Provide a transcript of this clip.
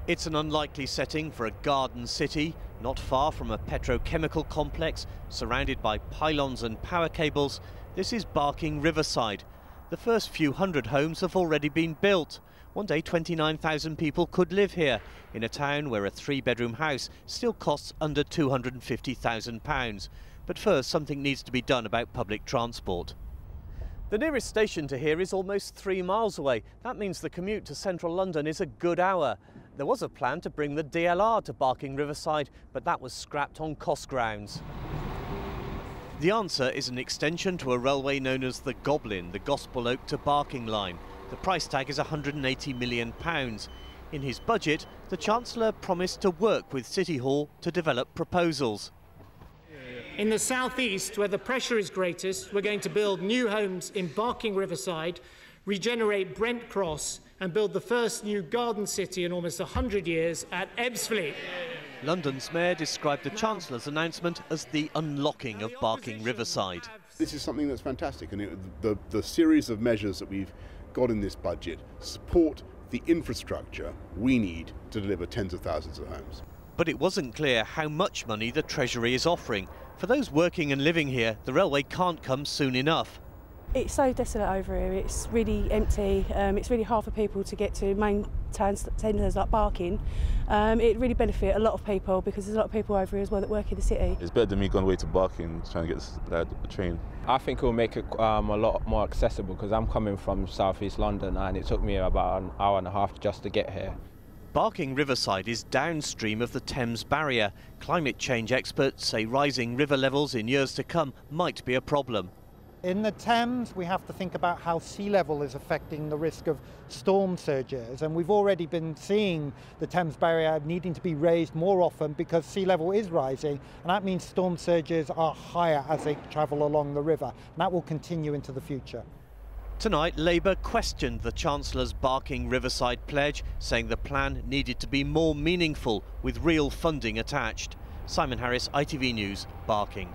It's an unlikely setting for a garden city, not far from a petrochemical complex, surrounded by pylons and power cables. This is Barking Riverside. The first few hundred homes have already been built. One day 29,000 people could live here, in a town where a 3-bedroom house still costs under £250,000. But first, something needs to be done about public transport. The nearest station to here is almost 3 miles away. That means the commute to central London is a good hour. There was a plan to bring the DLR to Barking Riverside, but that was scrapped on cost grounds. The answer is an extension to a railway known as the Goblin, the Gospel Oak to Barking line. The price tag is £180 million. In his budget, the Chancellor promised to work with City Hall to develop proposals. In the southeast, where the pressure is greatest, we're going to build new homes in Barking Riverside, regenerate Brent Cross and build the first new garden city in almost 100 years at Ebbsfleet. London's Mayor described the Chancellor's announcement as the unlocking of Barking Riverside. This is something that's fantastic, and the series of measures that we've got in this budget support the infrastructure we need to deliver tens of thousands of homes. But it wasn't clear how much money the Treasury is offering. For those working and living here, the railway can't come soon enough. It's so desolate over here, it's really empty, it's really hard for people to get to main town centres like Barking. It really benefit a lot of people because there's a lot of people over here as well that work in the city. It's better than me going away to Barking trying to get a train. I think it will make it a lot more accessible because I'm coming from southeast London and it took me about an hour and a half just to get here. Barking Riverside is downstream of the Thames barrier. Climate change experts say rising river levels in years to come might be a problem. In the Thames, we have to think about how sea level is affecting the risk of storm surges, and we've already been seeing the Thames barrier needing to be raised more often because sea level is rising, and that means storm surges are higher as they travel along the river, and that will continue into the future. Tonight, Labour questioned the Chancellor's Barking Riverside pledge, saying the plan needed to be more meaningful with real funding attached. Simon Harris, ITV News, Barking.